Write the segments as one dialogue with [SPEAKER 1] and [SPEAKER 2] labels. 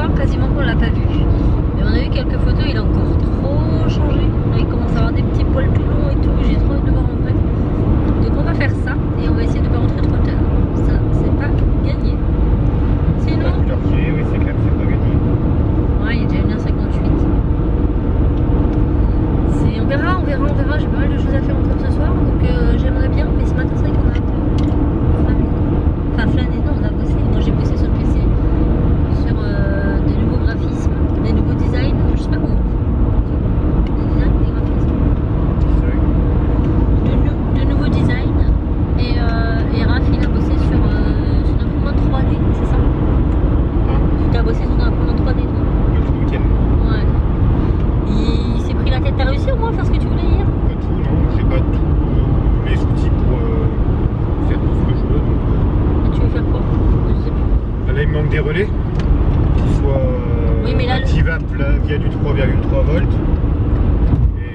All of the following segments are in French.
[SPEAKER 1] mois quasiment qu'on l'a pas vu. Mais on a vu quelques photos, il a encore trop changé. Là, il commence à avoir des petits poils tout longs et tout. J'ai trop envie de le voir en vrai. Donc on va faire ça et on va essayer de pas rentrer trop tard. Ça, c'est pas gagné. Sinon.
[SPEAKER 2] Oui, c'est clair que c'est pas gagné.
[SPEAKER 1] Ouais, il est déjà 1h58. On verra, on verra. J'ai pas mal de choses à faire encore ce soir. Donc j'aimerais bien. Mais ce matin, c'est vrai qu'on a un peu flâné. Enfin, flâné, non, on a bossé. Moi, j'ai bossé sur le PC. Sur des nouveaux graphismes, des nouveaux designs. Je sais pas comment. Des designs, des graphismes. De nouveaux designs. Et Raph, il a bossé sur une imprimante 3D, c'est ça? Tu as bossé sur une imprimante 3D, toi?
[SPEAKER 2] Tout le week-end.
[SPEAKER 1] Ouais. Il s'est pris la tête. T'as réussi au moins à faire ce que tu voulais hier?
[SPEAKER 2] Pas tout, non. J'ai pas tous les outils pour faire tout ce que je veux. Donc,
[SPEAKER 1] Et tu veux faire quoi? Je sais plus.
[SPEAKER 2] là, il me manque des relais qui soient
[SPEAKER 1] Oui, mais là,
[SPEAKER 2] activables via du 3,3 volts. Et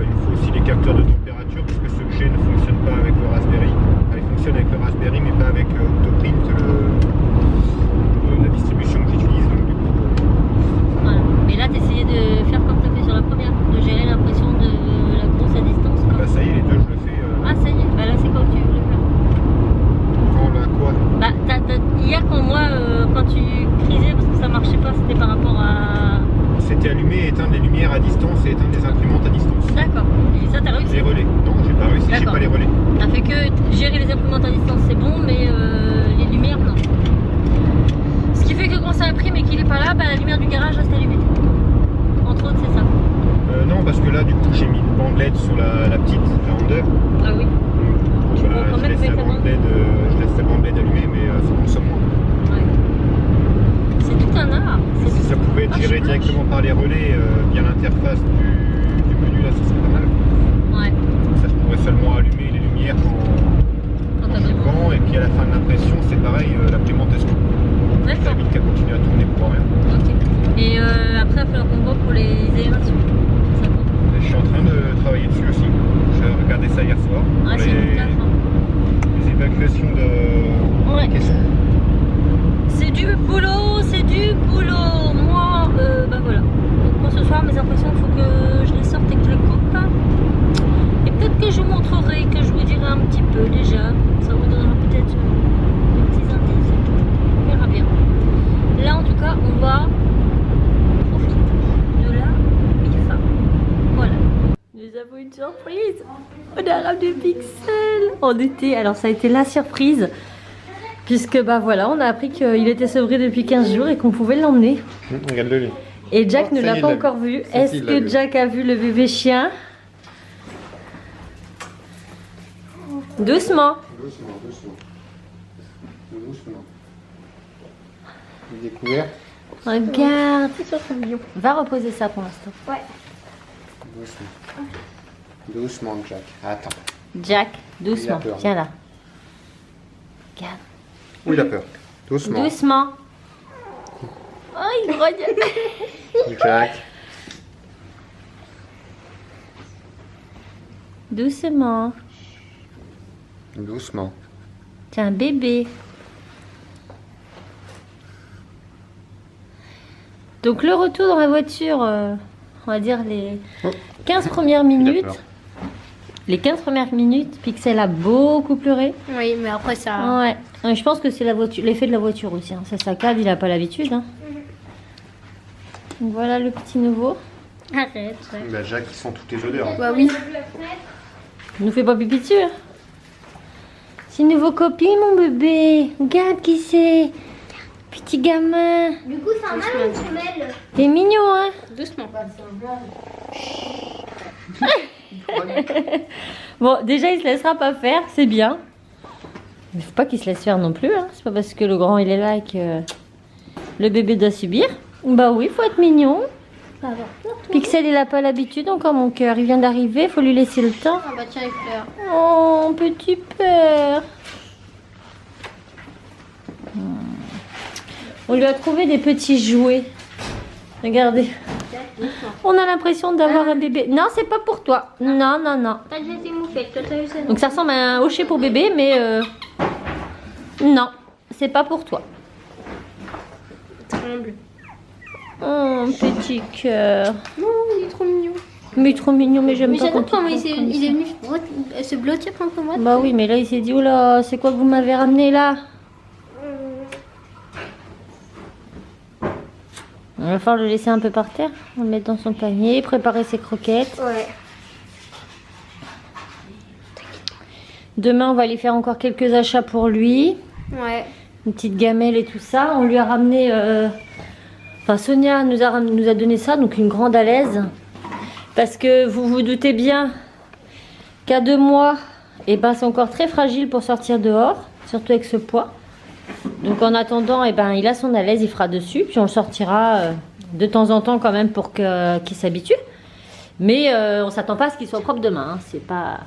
[SPEAKER 2] il me faut aussi des capteurs de température parce que ce que j'ai ne fonctionne pas avec le Raspberry. Enfin, il fonctionne avec le Raspberry mais pas avec Octoprint, la distribution que j'utilise. Donc, du coup,
[SPEAKER 1] Voilà. Mais là, t'essayais de faire comme t'as fait sur la première, de gérer l'impression de la grosse à distance. Quoi.
[SPEAKER 2] bah, ça y est, les deux, je le fais.
[SPEAKER 1] Ah, ça y est. Bah là, c'est quand tu veux le faire.
[SPEAKER 2] Quand là, quoi?
[SPEAKER 1] Bah, hier, quand tu crisais parce que ça marchait pas, c'était par rapport à.
[SPEAKER 2] C'était allumer et éteindre les lumières à distance et éteindre les imprimantes à distance.
[SPEAKER 1] D'accord. Et ça, t'as réussi?
[SPEAKER 2] Les relais. Non, j'ai pas réussi, j'ai
[SPEAKER 1] D'accord.
[SPEAKER 2] pas les relais.
[SPEAKER 1] T'as fait que gérer les imprimantes à distance, c'est bon, mais les lumières, non. Ce qui fait que quand ça imprime et qu'il est pas là, bah, la lumière du garage reste allumée. Entre autres, c'est ça.
[SPEAKER 2] Non, parce que là, du coup, j'ai mis une bande LED sur la petite, la Honda.
[SPEAKER 1] Ah oui.
[SPEAKER 2] Donc,
[SPEAKER 1] Tu
[SPEAKER 2] bah,
[SPEAKER 1] peux quand même mettre la bande.
[SPEAKER 2] je laisse la bande LED allumée, mais ça consomme moins.
[SPEAKER 1] Ouais. C'est tout un art.
[SPEAKER 2] Et si ça pouvait être géré directement par les relais via l'interface du menu, là, ça serait pas mal.
[SPEAKER 1] Ouais.
[SPEAKER 2] Ça, je pourrais seulement allumer les lumières
[SPEAKER 1] Quand
[SPEAKER 2] quand
[SPEAKER 1] t'as
[SPEAKER 2] j'ai
[SPEAKER 1] besoin.
[SPEAKER 2] vent, et puis à la fin de l'impression, c'est pareil, l'imprimante elle se coupe. Ça
[SPEAKER 1] D'accord.
[SPEAKER 2] évite qu'elle continue à tourner pour rien.
[SPEAKER 1] Ok. Et après, il va falloir qu'on voit pour les aérations. Ça compte.
[SPEAKER 2] Et je suis en train de travailler dessus aussi. J'ai regardé ça hier soir.
[SPEAKER 1] Ah,
[SPEAKER 2] Pour
[SPEAKER 1] c'est une taf, hein.
[SPEAKER 2] les évacuations de
[SPEAKER 1] Ouais.
[SPEAKER 2] caissons.
[SPEAKER 1] C'est du boulot, c'est du boulot. Moi, bah voilà. Donc moi ce soir, mes impressions, il faut que je les sorte et que je les coupe. Et peut-être que je vous montrerai, que je vous dirai un petit peu déjà. Ça vous donnera peut-être des petits indices. On verra bien. Là, en tout cas, on va profiter de la MIFA. Voilà. Nous avons une surprise. On a ramené Pixel en été. Alors ça a été la surprise. Puisque bah voilà, on a appris qu'il était sevré depuis 15 jours et qu'on pouvait l'emmener.
[SPEAKER 2] Regarde-le lui.
[SPEAKER 1] Et Jack
[SPEAKER 2] Oh,
[SPEAKER 1] ne
[SPEAKER 2] ça y
[SPEAKER 1] l'a
[SPEAKER 2] est,
[SPEAKER 1] pas
[SPEAKER 2] il l'a
[SPEAKER 1] encore
[SPEAKER 2] vu.
[SPEAKER 1] vu.
[SPEAKER 2] Ça,
[SPEAKER 1] Est-ce
[SPEAKER 2] il l'a
[SPEAKER 1] que
[SPEAKER 2] vu.
[SPEAKER 1] Jack a vu le bébé chien? Doucement.
[SPEAKER 2] Doucement. Découvert.
[SPEAKER 1] Regarde. Va reposer ça pour l'instant.
[SPEAKER 2] Doucement. Doucement, Jack. Attends.
[SPEAKER 1] Jack,
[SPEAKER 2] Il a
[SPEAKER 1] doucement.
[SPEAKER 2] peur.
[SPEAKER 1] Viens là. Regarde.
[SPEAKER 2] Où il a peur. Doucement.
[SPEAKER 1] Doucement. Oh, il grogne.
[SPEAKER 2] Jack.
[SPEAKER 1] Doucement.
[SPEAKER 2] Doucement.
[SPEAKER 1] C'est un bébé. Donc le retour dans la voiture, on va dire les 15 premières minutes.
[SPEAKER 2] peur.
[SPEAKER 1] Les 15 premières minutes, Pixel a beaucoup pleuré.
[SPEAKER 3] Oui, mais après ça.
[SPEAKER 1] Ouais. Je pense que c'est la voiture, l'effet de la voiture aussi. Hein. Ça saccade, il n'a pas l'habitude. Hein. Donc voilà le petit nouveau.
[SPEAKER 3] Arrête.
[SPEAKER 2] Bah, Jack, il sent toutes les odeurs.
[SPEAKER 3] Bah oui.
[SPEAKER 1] Il nous fait pas pipi dessus. Hein. C'est une nouveau copine, mon bébé. Regarde qui c'est. Petit gamin.
[SPEAKER 3] Du coup, c'est un mâle ou une femelle?
[SPEAKER 1] T'es mignon, hein.
[SPEAKER 3] Doucement.
[SPEAKER 1] Bon, déjà, il se laissera pas faire, c'est bien. Mais faut pas qu'il se laisse faire non plus. Hein. C'est pas parce que le grand il est là que le bébé doit subir. Bah oui, faut être mignon. Pixel, il a pas l'habitude encore, mon cœur. Il vient d'arriver, faut lui laisser le temps.
[SPEAKER 3] Ah bah tiens, il pleure.
[SPEAKER 1] Oh, petit père. On lui a trouvé des petits jouets. Regardez. On a l'impression d'avoir un bébé. Non, c'est pas pour toi. Non, non, non.
[SPEAKER 3] T'as déjà été moufette, toi t'as eu ça.
[SPEAKER 1] Donc ça ressemble à un hochet pour bébé, mais non, c'est pas pour toi.
[SPEAKER 3] Tremble.
[SPEAKER 1] Oh, petit cœur.
[SPEAKER 3] Non, il est trop mignon.
[SPEAKER 1] Mais trop mignon, mais j'aime
[SPEAKER 3] Mais
[SPEAKER 1] pas
[SPEAKER 3] j'adore
[SPEAKER 1] quand
[SPEAKER 3] comment
[SPEAKER 1] il
[SPEAKER 3] il est venu se bloquer contre moi.
[SPEAKER 1] Bah oui, mais là il s'est dit, oula, c'est quoi que vous m'avez ramené là? Il va falloir le laisser un peu par terre, le mettre dans son panier, préparer ses croquettes.
[SPEAKER 3] Ouais.
[SPEAKER 1] Demain, on va aller faire encore quelques achats pour lui.
[SPEAKER 3] Ouais.
[SPEAKER 1] Une petite gamelle et tout ça. On lui a ramené... Enfin, Sonia nous a donné ça, donc une grande alaise. Parce que vous vous doutez bien qu'à 2 mois, eh ben, c'est encore très fragile pour sortir dehors, surtout avec ce poids. Donc en attendant, eh ben, il a son alaise, il fera dessus, puis on le sortira de temps en temps quand même pour qu'il s'habitue. Mais on s'attend pas à ce qu'il soit propre demain, hein. C'est pas...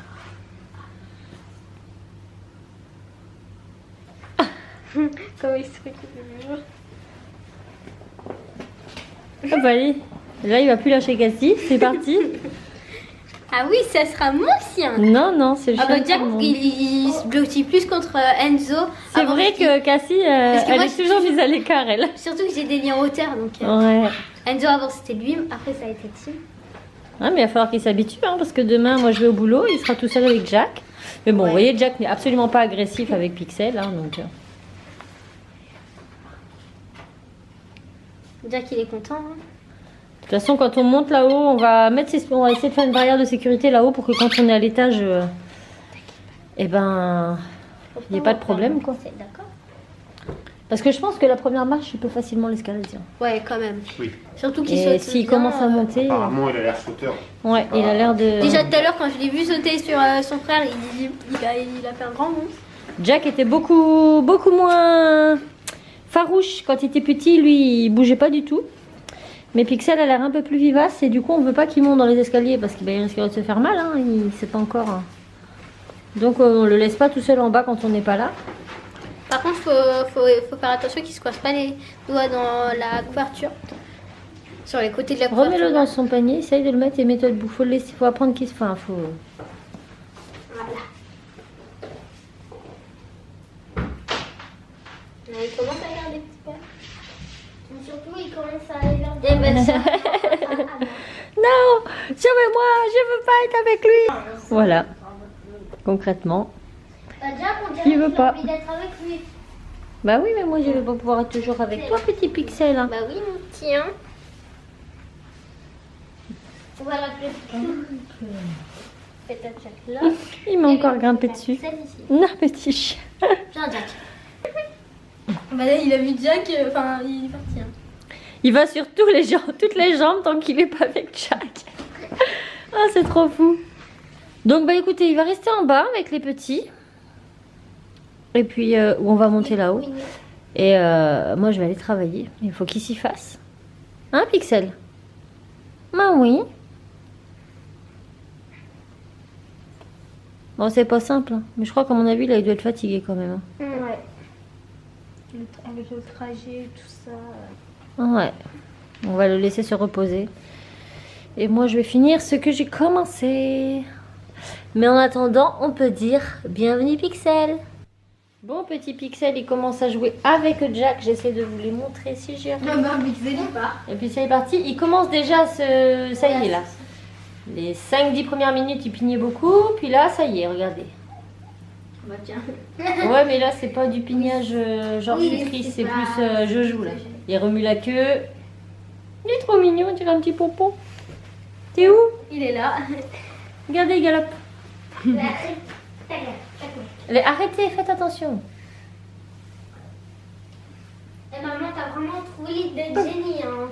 [SPEAKER 3] Comment il se fait le mur.
[SPEAKER 1] Ah bah allez, là il va plus lâcher Cassie, c'est parti.
[SPEAKER 3] Ah oui, ça sera mon chien.
[SPEAKER 1] Non, non, c'est le
[SPEAKER 3] Ah
[SPEAKER 1] chien
[SPEAKER 3] bah
[SPEAKER 1] de
[SPEAKER 3] Jack,
[SPEAKER 1] tout le monde.
[SPEAKER 3] il se bloquait plus contre Enzo.
[SPEAKER 1] C'est
[SPEAKER 3] Avant
[SPEAKER 1] vrai
[SPEAKER 3] qu'il-
[SPEAKER 1] que Cassie,
[SPEAKER 3] Parce que
[SPEAKER 1] elle
[SPEAKER 3] moi,
[SPEAKER 1] est toujours mise à l'écart, elle.
[SPEAKER 3] Surtout que j'ai des liens hauteur, donc
[SPEAKER 1] Ouais.
[SPEAKER 3] Enzo avant c'était lui, après ça a été Tim.
[SPEAKER 1] Ah, mais il va falloir qu'il s'habitue, hein, parce que demain, moi je vais au boulot, il sera tout seul avec Jack. Mais bon,
[SPEAKER 3] Ouais.
[SPEAKER 1] vous voyez, Jack n'est absolument pas agressif avec Pixel, hein, donc...
[SPEAKER 3] Jack il est content. Hein.
[SPEAKER 1] De toute façon, quand on monte là-haut, on va essayer de faire une barrière de sécurité là-haut pour que quand on est à l'étage, eh ben, il n'y ait pas de problème, quoi.
[SPEAKER 3] C'est d'accord.
[SPEAKER 1] Parce que je pense que la première marche, il peut facilement l'escalader. Hein.
[SPEAKER 3] Ouais, quand même.
[SPEAKER 2] Oui.
[SPEAKER 3] Surtout qu'il
[SPEAKER 1] Et
[SPEAKER 3] saute.
[SPEAKER 1] s'il
[SPEAKER 3] bien,
[SPEAKER 1] commence à monter,
[SPEAKER 2] Apparemment, il a l'air sauteur.
[SPEAKER 1] ouais, il a l'air de...
[SPEAKER 3] Déjà tout à l'heure quand je l'ai vu sauter sur son frère, il a fait un grand bond.
[SPEAKER 1] Jack était beaucoup moins farouche quand il était petit, lui, il bougeait pas du tout. Mais Pixel a l'air un peu plus vivace et du coup on veut pas qu'il monte dans les escaliers parce qu'il risquerait de se faire mal, hein. Il sait pas encore. Hein. Donc on le laisse pas tout seul en bas quand on n'est pas là.
[SPEAKER 3] Par contre, faut faire attention qu'il se coince pas les doigts dans la couverture. Sur les côtés de la couverture.
[SPEAKER 1] Remets-le dans son panier, essaye de le mettre et mets-toi debout. Faut le laisser, faut apprendre qu'il se... Enfin, faut...
[SPEAKER 3] Voilà. Il commence à regarder petit peu. Mais surtout, il commence à aller vers des
[SPEAKER 1] Non, sauve-moi, je veux pas être avec lui. Voilà, concrètement. Il veut pas.
[SPEAKER 3] envie d'être avec lui.
[SPEAKER 1] Bah oui, mais moi je vais pas pouvoir être toujours avec toi, petit Pixel. Hein.
[SPEAKER 3] Bah oui, mon tien. On va l'appeler. Fais ta Jack là.
[SPEAKER 1] Il m'a encore grimpé dessus.
[SPEAKER 3] Celle-ci.
[SPEAKER 1] Non, petit chien.
[SPEAKER 3] Viens, Jack. Bah là, il a vu Jack, enfin, il est parti. Hein.
[SPEAKER 1] Il va sur toutes les jambes tant qu'il est pas avec Jack. Ah, c'est trop fou. Donc, bah écoutez, il va rester en bas avec les petits. Et puis, on va monter là-haut. Et moi, je vais aller travailler. Il faut qu'il s'y fasse. Hein, Pixel? Bah oui. Bon, c'est pas simple. Hein. Mais je crois qu'à mon avis, là, il doit être fatigué quand même. Hein.
[SPEAKER 3] Ouais. Avec le trajet, tout ça.
[SPEAKER 1] Ouais. On va le laisser se reposer. Et moi, je vais finir ce que j'ai commencé. Mais en attendant, on peut dire bienvenue Pixel. Bon, petit Pixel, il commence à jouer avec Jack. J'essaie de vous les montrer si j'y arrive.
[SPEAKER 3] Non, bah, Pixel est pas.
[SPEAKER 1] Et puis, c'est parti. Il commence déjà à se... Ça y est, là. Les 5-10 premières minutes, il pignait beaucoup. Puis là, ça y est, regardez.
[SPEAKER 3] Bah, tiens.
[SPEAKER 1] Ouais, mais là, c'est pas du pignage genre
[SPEAKER 3] Oui,
[SPEAKER 1] sucris,
[SPEAKER 3] c'est
[SPEAKER 1] c'est
[SPEAKER 3] pas-
[SPEAKER 1] plus je joue, là. Il remue la queue. Il est trop mignon, on dirait un petit pompon. T'es où?
[SPEAKER 3] Il est là.
[SPEAKER 1] Regardez, il galope. Allez, arrêtez, faites attention.
[SPEAKER 3] Et maman, t'as vraiment trouvé l'idée de génie, hein.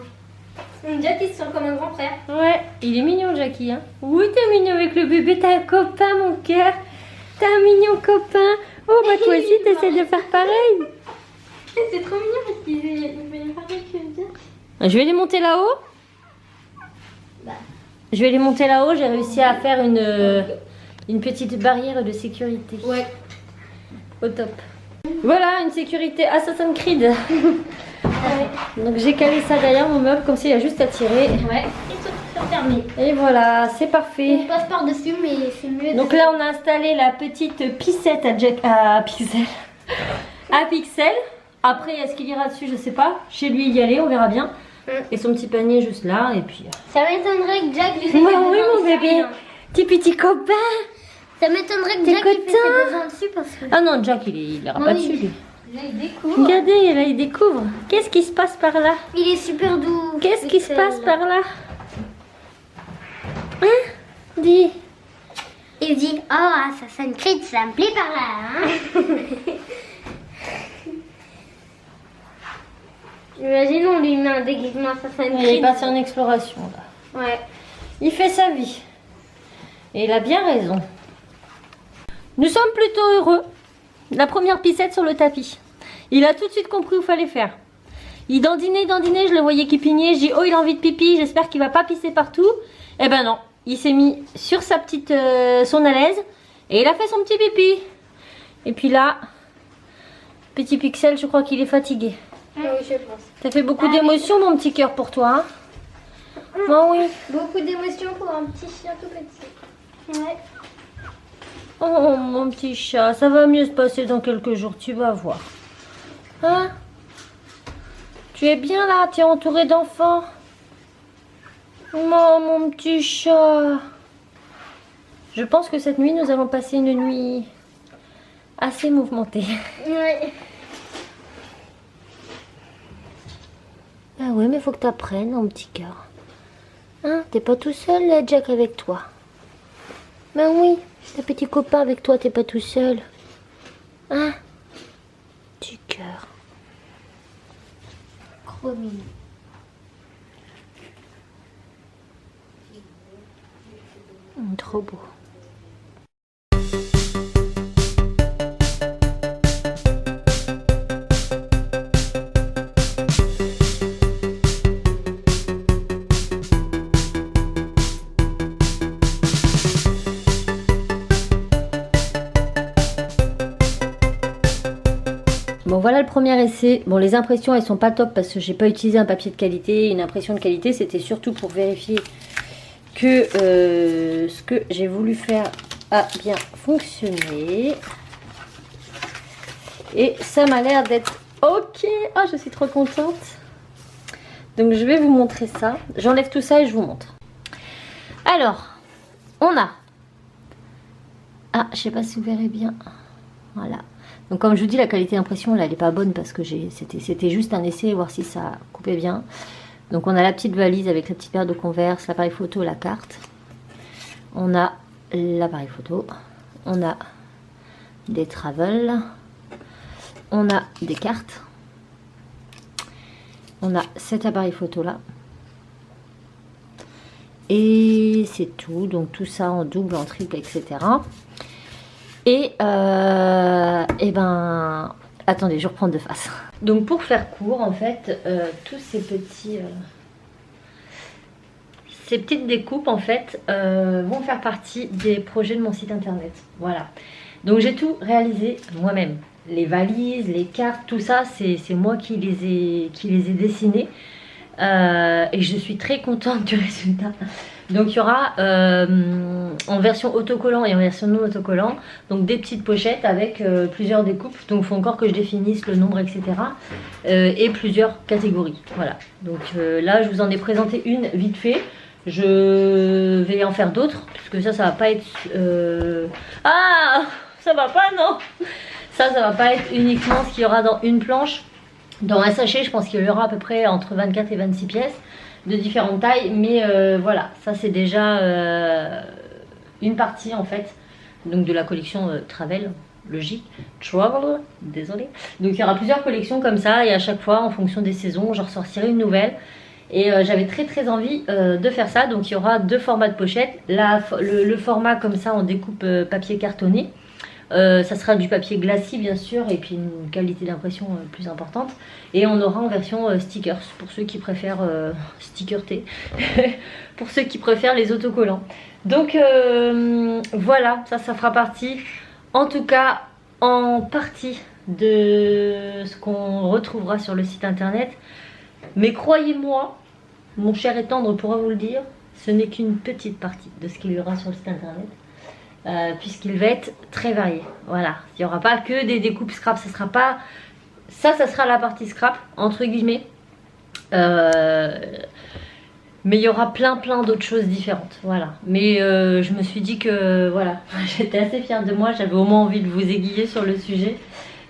[SPEAKER 3] Jack, il se sent comme un grand frère.
[SPEAKER 1] Ouais, il est mignon, Jackie. Hein. Oui, t'es mignon avec le bébé. T'as un copain, mon cœur. T'as un mignon copain. Oh, bah toi aussi, t'essaies de faire pareil.
[SPEAKER 3] C'est trop mignon parce qu'il fait pareil que Jack.
[SPEAKER 1] Je vais les monter là-haut. Je vais les monter là-haut. J'ai réussi à faire une petite barrière de sécurité.
[SPEAKER 3] Ouais.
[SPEAKER 1] Au top. Voilà, une sécurité Assassin's Creed. Donc j'ai calé ça derrière mon meuble, comme ça il y a juste à tirer.
[SPEAKER 3] Ouais. Et tout fermé.
[SPEAKER 1] Et voilà, c'est parfait.
[SPEAKER 3] On passe par-dessus, mais c'est mieux.
[SPEAKER 1] Donc là, on a installé la petite piscette à Pixel. À Pixel. Après, est-ce qu'il ira dessus? Je sais pas. Chez lui, y aller, on verra bien. Et son petit panier juste là, et puis...
[SPEAKER 3] Ça m'étonnerait que Jack lui fasse
[SPEAKER 1] Bah
[SPEAKER 3] ses
[SPEAKER 1] oui,
[SPEAKER 3] besoins
[SPEAKER 1] mon
[SPEAKER 3] dessus,
[SPEAKER 1] bébé.
[SPEAKER 3] hein.
[SPEAKER 1] Petit copain.
[SPEAKER 3] Ça m'étonnerait que
[SPEAKER 1] T'es
[SPEAKER 3] Jack lui fasse
[SPEAKER 1] content
[SPEAKER 3] ses besoins dessus parce que...
[SPEAKER 1] Ah non, Jack, il ira
[SPEAKER 3] Non,
[SPEAKER 1] pas
[SPEAKER 3] il-
[SPEAKER 1] dessus, lui.
[SPEAKER 3] Là, il découvre.
[SPEAKER 1] Regardez, là, il découvre. Qu'est-ce qui se passe par là?
[SPEAKER 3] Il est super doux.
[SPEAKER 1] Qu'est-ce qui se
[SPEAKER 3] Pixel.
[SPEAKER 1] passe par là? Hein? Dis.
[SPEAKER 3] Il dit, oh, Assassin's Creed, ça me plaît par là, hein. Imagine, on lui met un déguisement Assassin's
[SPEAKER 1] Il est
[SPEAKER 3] Creed.
[SPEAKER 1] parti en exploration, là.
[SPEAKER 3] Ouais.
[SPEAKER 1] Il fait sa vie. Et il a bien raison. Nous sommes plutôt heureux. La première pissette sur le tapis. Il a tout de suite compris où il fallait faire. Il dandinait, je le voyais qui pignait. Je dis, oh, il a envie de pipi, j'espère qu'il va pas pisser partout. Eh ben non, il s'est mis sur sa petite son à l'aise et il a fait son petit pipi. Et puis là, petit Pixel, je crois qu'il est fatigué.
[SPEAKER 3] Oui, je pense.
[SPEAKER 1] Ça fait beaucoup d'émotions, mon petit cœur, pour toi. Hein? Oh oui.
[SPEAKER 3] Beaucoup d'émotions pour un petit chien tout petit. Ouais.
[SPEAKER 1] Oh, mon petit chat, ça va mieux se passer dans quelques jours, tu vas voir. Hein? Tu es bien là, tu es entouré d'enfants. Oh, mon petit chat. Je pense que cette nuit, nous allons passer une nuit assez mouvementée.
[SPEAKER 3] Ouais.
[SPEAKER 1] Ah ouais, mais faut que tu apprennes, mon petit cœur. Hein? T'es pas tout seul, là, Jack, avec toi. Ben oui, t'as petit copain avec toi, t'es pas tout seul. Hein? Petit cœur.
[SPEAKER 3] Trop mignon.
[SPEAKER 1] Trop beau. Bon, voilà le premier essai. Bon, les impressions elles sont pas top parce que j'ai pas utilisé un papier de qualité. Une impression de qualité, c'était surtout pour vérifier que ce que j'ai voulu faire a bien fonctionné. Et ça m'a l'air d'être ok. Ah, je suis trop contente. Donc je vais vous montrer ça. J'enlève tout ça et je vous montre. Alors, on a... Ah, je sais pas si vous verrez bien. Voilà. Donc comme je vous dis, la qualité d'impression, là, elle n'est pas bonne parce que c'était juste un essai, voir si ça coupait bien. Donc on a la petite valise avec la petite paire de Converse, l'appareil photo, la carte. On a l'appareil photo. On a des travels. On a des cartes. On a cet appareil photo là. Et c'est tout. Donc tout ça en double, en triple, etc. Et ben, attendez, je reprends de face. Donc pour faire court, en fait, tous ces petits, ces petites découpes, en fait, vont faire partie des projets de mon site internet. Voilà. Donc j'ai tout réalisé moi-même. Les valises, les cartes, tout ça, c'est moi qui les ai dessinés. Et je suis très contente du résultat. Donc il y aura en version autocollant et en version non autocollant, donc des petites pochettes avec plusieurs découpes. Donc il faut encore que je définisse le nombre, etc. Et plusieurs catégories. Voilà. Donc là je vous en ai présenté une vite fait. Je vais en faire d'autres puisque ça va pas être... Ah, ça va pas, non. Ça va pas être uniquement ce qu'il y aura dans une planche. Dans un sachet, je pense qu'il y aura à peu près entre 24 et 26 pièces de différentes tailles. Mais voilà, ça c'est déjà une partie en fait donc de la collection Travel, logique, Travel, désolé. Donc il y aura plusieurs collections comme ça et à chaque fois en fonction des saisons, j'en ressortirai une nouvelle. Et j'avais très envie de faire ça. Donc il y aura deux formats de pochette. Le format comme ça en découpe papier cartonné. Ça sera du papier glacis bien sûr et puis une qualité d'impression plus importante. Et on aura en version stickers pour ceux qui préfèrent stickerter, pour ceux qui préfèrent les autocollants. Donc voilà, ça fera partie en tout cas en partie de ce qu'on retrouvera sur le site internet. Mais croyez-moi, mon cher et tendre pourra vous le dire, ce n'est qu'une petite partie de ce qu'il y aura sur le site internet. Puisqu'il va être très varié. Voilà, il n'y aura pas que des découpes scrap, ça sera pas ça, ça sera la partie scrap entre guillemets. Mais il y aura plein d'autres choses différentes, voilà. Mais je me suis dit que, voilà, j'étais assez fière de moi, j'avais au moins envie de vous aiguiller sur le sujet.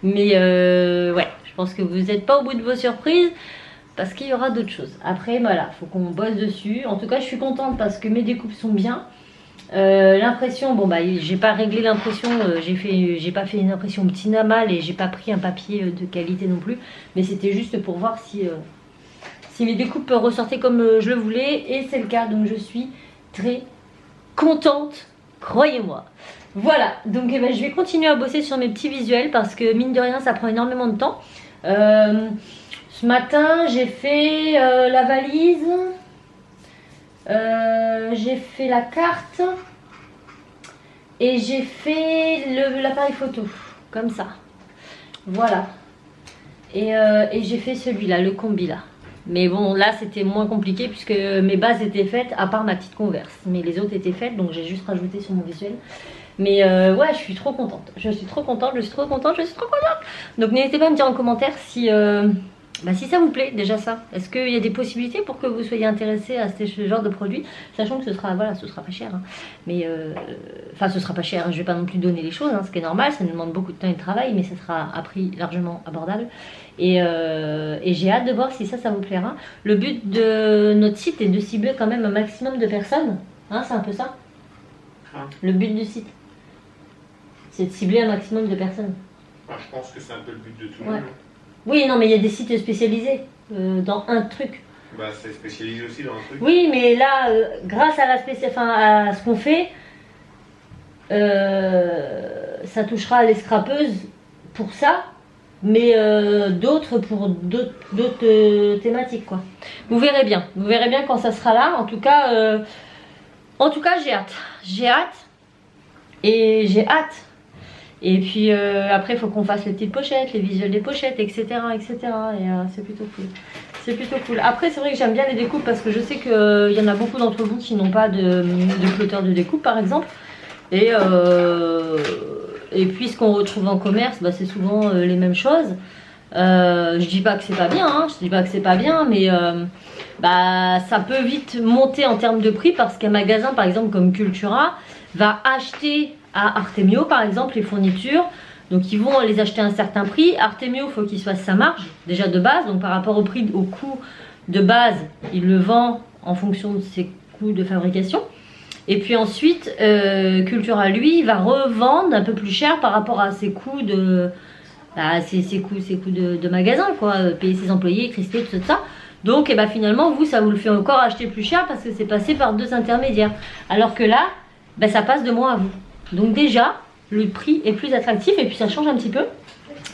[SPEAKER 1] Mais ouais, je pense que vous n'êtes pas au bout de vos surprises, parce qu'il y aura d'autres choses. Après, voilà, il faut qu'on bosse dessus. En tout cas, je suis contente parce que mes découpes sont bien. L'impression, bon bah j'ai pas réglé l'impression, j'ai pas fait une impression petit mal et j'ai pas pris un papier de qualité non plus. Mais c'était juste pour voir si mes découpes ressortaient comme je le voulais, et c'est le cas, donc je suis très contente, croyez-moi. Voilà, donc je vais continuer à bosser sur mes petits visuels parce que mine de rien ça prend énormément de temps. Ce matin j'ai fait la valise, j'ai fait la carte et j'ai fait l'appareil photo, comme ça, voilà. Et j'ai fait celui-là, le combi là. Mais bon, là c'était moins compliqué puisque mes bases étaient faites, à part ma petite Converse. Mais les autres étaient faites, donc j'ai juste rajouté sur mon visuel. Mais ouais, je suis trop contente. Je suis trop contente. Donc n'hésitez pas à me dire en commentaire si ça vous plaît, déjà ça. Est-ce qu'il y a des possibilités pour que vous soyez intéressés à ce genre de produit, sachant que ce sera pas cher. Hein. Mais enfin, ce sera pas cher. Hein. Je vais pas non plus donner les choses, hein, ce qui est normal. Ça nous demande beaucoup de temps et de travail, mais ça sera à prix largement abordable. Et j'ai hâte de voir si ça vous plaira. Le but de notre site est de cibler quand même un maximum de personnes. Hein, c'est un peu ça. Le but du site, c'est de cibler un maximum de personnes.
[SPEAKER 2] Enfin, je pense que c'est un peu le but de tout le
[SPEAKER 1] monde.
[SPEAKER 2] monde.
[SPEAKER 1] Oui, non, mais il y a des sites spécialisés dans un truc.
[SPEAKER 2] Bah, c'est spécialisé aussi dans un truc.
[SPEAKER 1] Oui, mais là, grâce à à ce qu'on fait, ça touchera les scrapeuses pour ça, mais d'autres pour d'autres thématiques, quoi. Vous verrez bien quand ça sera là. En tout cas, j'ai hâte. Et puis après, il faut qu'on fasse les petites pochettes, les visuels des pochettes, etc. Et c'est plutôt cool. Après, c'est vrai que j'aime bien les découpes parce que je sais qu'il y en a beaucoup d'entre vous qui n'ont pas de flotteur de découpe, par exemple. Et puis, ce qu'on retrouve en commerce, bah, c'est souvent les mêmes choses. Je dis pas que c'est pas bien, hein, mais ça peut vite monter en termes de prix parce qu'un magasin, par exemple, comme Cultura, va acheter à Artemio par exemple les fournitures, donc ils vont les acheter à un certain prix. Artemio, il faut qu'il fasse sa marge déjà de base, donc par rapport au coût de base, il le vend en fonction de ses coûts de fabrication, et puis ensuite Cultura lui va revendre un peu plus cher par rapport à ses coûts de de magasin, quoi, payer ses employés, électricité, tout ça. Donc finalement ça vous le fait encore acheter plus cher parce que c'est passé par deux intermédiaires, alors que là ça passe de moi à vous. Donc déjà, le prix est plus attractif et puis ça change un petit peu.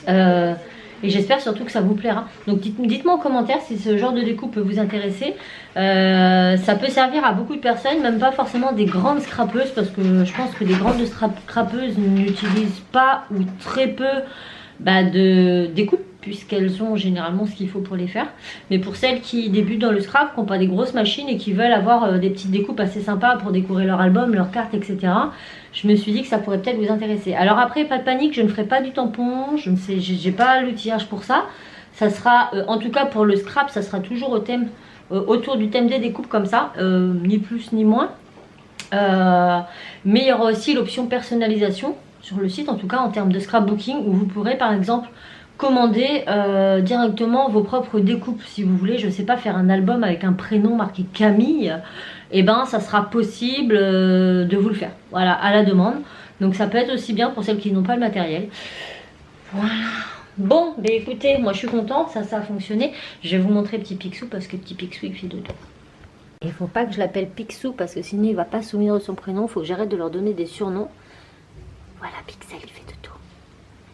[SPEAKER 1] Et j'espère surtout que ça vous plaira. Donc dites-moi en commentaire si ce genre de découpe peut vous intéresser. Ça peut servir à beaucoup de personnes, même pas forcément des grandes scrapeuses, parce que je pense que les grandes scrapeuses n'utilisent pas ou très peu de découpe, puisqu'elles ont généralement ce qu'il faut pour les faire. Mais pour celles qui débutent dans le scrap, qui n'ont pas des grosses machines et qui veulent avoir des petites découpes assez sympas pour décorer leur album, leurs cartes, etc., je me suis dit que ça pourrait peut-être vous intéresser. Alors après, pas de panique, je ne ferai pas du tampon, je ne sais, j'ai pas l'outillage pour ça. Ça sera, en tout cas pour le scrap, ça sera toujours autour du thème des découpes comme ça, ni plus ni moins. Mais il y aura aussi l'option personnalisation sur le site, en tout cas en termes de scrapbooking, où vous pourrez par exemple commander directement vos propres découpes si vous voulez. Je sais pas, faire un album avec un prénom marqué Camille, et ça sera possible de vous le faire, voilà, à la demande. Donc ça peut être aussi bien pour celles qui n'ont pas le matériel. Voilà. Bon, écoutez, moi je suis contente, ça a fonctionné. Je vais vous montrer Petit Picsou parce que Petit Picsou il fait dodo. Il faut pas que je l'appelle Picsou parce que sinon il va pas se souvenir de son prénom. Il faut que j'arrête de leur donner des surnoms. Voilà, Pixel il fait dodo.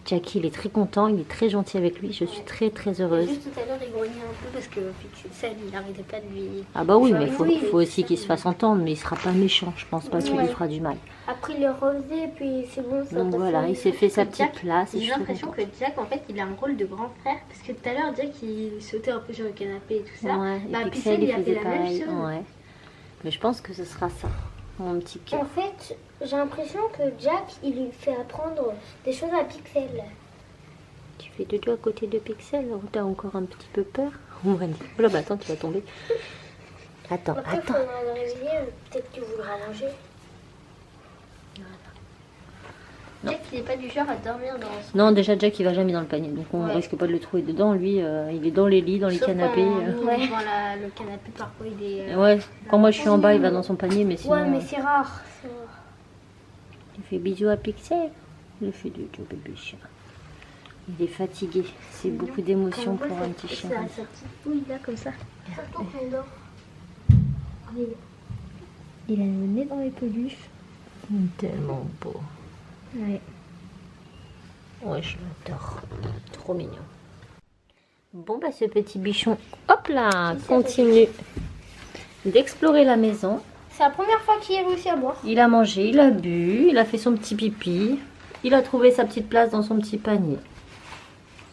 [SPEAKER 1] Jackie, il est très content, il est très gentil avec lui, je suis très heureuse.
[SPEAKER 3] Juste tout à l'heure, il grognait un peu parce que Pixel, il n'arrêtait pas de lui...
[SPEAKER 1] Ah bah oui, mais il faut aussi qu'il se fasse entendre, mais il sera pas méchant, je pense pas qu'il lui fera du mal.
[SPEAKER 3] Après, il est rosé, puis c'est bon. Ça.
[SPEAKER 1] Donc voilà, il s'est fait sa petite place.
[SPEAKER 3] J'ai l'impression que Jack, en fait, il a un rôle de grand frère, parce que tout à l'heure, Jack, il sautait un peu sur le canapé et tout ça.
[SPEAKER 1] Ouais, et Pixel, il a fait la même chose. Ouais. Mais je pense que ce sera ça, mon petit cœur.
[SPEAKER 3] En fait, j'ai l'impression que Jack, il lui fait apprendre des choses à Pixel.
[SPEAKER 1] Tu fais dodo à côté de Pixel, t'as encore un petit peu peur? On va dire. Oh là, bah attends, tu vas tomber. Attends,
[SPEAKER 3] Après,
[SPEAKER 1] attends.
[SPEAKER 3] faudra le réveiller, peut-être qu'il voudra manger. Jack, il n'est pas du genre à dormir dans son...
[SPEAKER 1] Non, déjà Jack il va jamais dans le panier, donc on risque pas de le trouver dedans. Lui, il est dans les lits, dans les canapés.
[SPEAKER 3] Ouais. Devant le canapé, parfois il est...
[SPEAKER 1] Ouais, quand moi je suis en bas, il va dans son panier, mais sinon...
[SPEAKER 3] Ouais, mais c'est rare.
[SPEAKER 1] Il fait bisous à Pixel. Il fait du bébé chien. Il est fatigué. C'est beaucoup d'émotions pour un petit chien.
[SPEAKER 3] Sa petite bouille là, comme ça. Surtout qu'on dort.
[SPEAKER 1] Il a le nez dans les peluches. Tellement beau.
[SPEAKER 3] Ouais.
[SPEAKER 1] Ouais, je l'adore. Trop mignon. Bon, bah ce petit bichon, hop là, continue d'explorer la maison.
[SPEAKER 3] C'est la première fois qu'il a réussi à boire.
[SPEAKER 1] Il a mangé, il a bu, il a fait son petit pipi. Il a trouvé sa petite place dans son petit panier.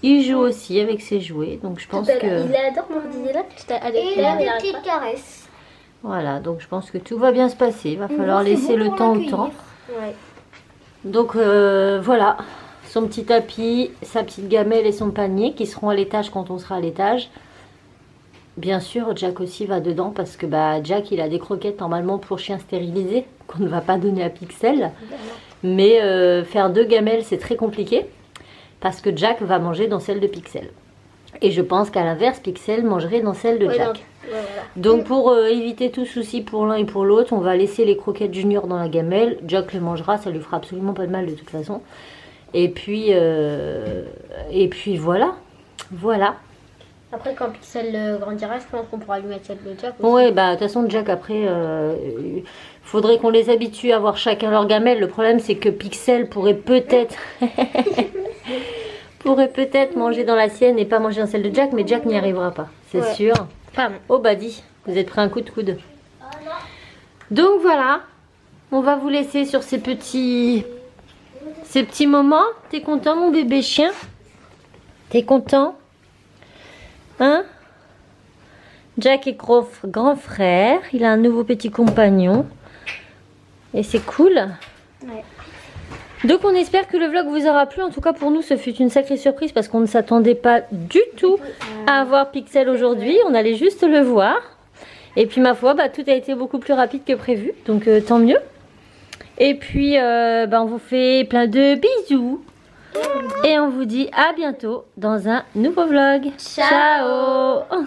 [SPEAKER 1] Il joue aussi avec ses jouets, donc je pense que...
[SPEAKER 3] Il adore Mordilla. Et il a des petites caresses.
[SPEAKER 1] Voilà, donc je pense que tout va bien se passer. Il va falloir laisser le temps au temps.
[SPEAKER 3] Ouais.
[SPEAKER 1] Donc voilà, son petit tapis, sa petite gamelle et son panier qui seront à l'étage quand on sera à l'étage. Bien sûr, Jack aussi va dedans parce que bah, Jack il a des croquettes normalement pour chien stérilisé qu'on ne va pas donner à Pixel. Mais faire 2 gamelles c'est très compliqué parce que Jack va manger dans celle de Pixel. Et je pense qu'à l'inverse, Pixel mangerait dans celle de Jack.
[SPEAKER 3] Voilà.
[SPEAKER 1] Donc pour éviter tout souci pour l'un et pour l'autre, on va laisser les croquettes Junior dans la gamelle. Jack les mangera, ça lui fera absolument pas de mal de toute façon. Et puis voilà. Voilà.
[SPEAKER 3] Après, quand Pixel grandira, je pense qu'on pourra lui mettre celle de Jack aussi.
[SPEAKER 1] Ouais, bah de toute façon Jack après, faudrait qu'on les habitue à avoir chacun leur gamelle. Le problème c'est que Pixel pourrait peut-être manger dans la sienne et pas manger dans celle de Jack, mais Jack n'y arrivera pas, c'est sûr. Oh bah dis, vous êtes pris un coup de coude. Donc voilà, on va vous laisser sur ces petits moments. T'es content mon bébé chien? T'es content? Hein? Jack est grand frère, il a un nouveau petit compagnon. Et c'est cool.
[SPEAKER 3] Ouais.
[SPEAKER 1] Donc on espère que le vlog vous aura plu. En tout cas pour nous ce fut une sacrée surprise parce qu'on ne s'attendait pas du tout à avoir Pixel aujourd'hui. On allait juste le voir. Et puis ma foi, bah, tout a été beaucoup plus rapide que prévu. Donc tant mieux. Et puis on vous fait plein de bisous. Et on vous dit à bientôt dans un nouveau vlog.
[SPEAKER 3] Ciao.
[SPEAKER 1] Ciao.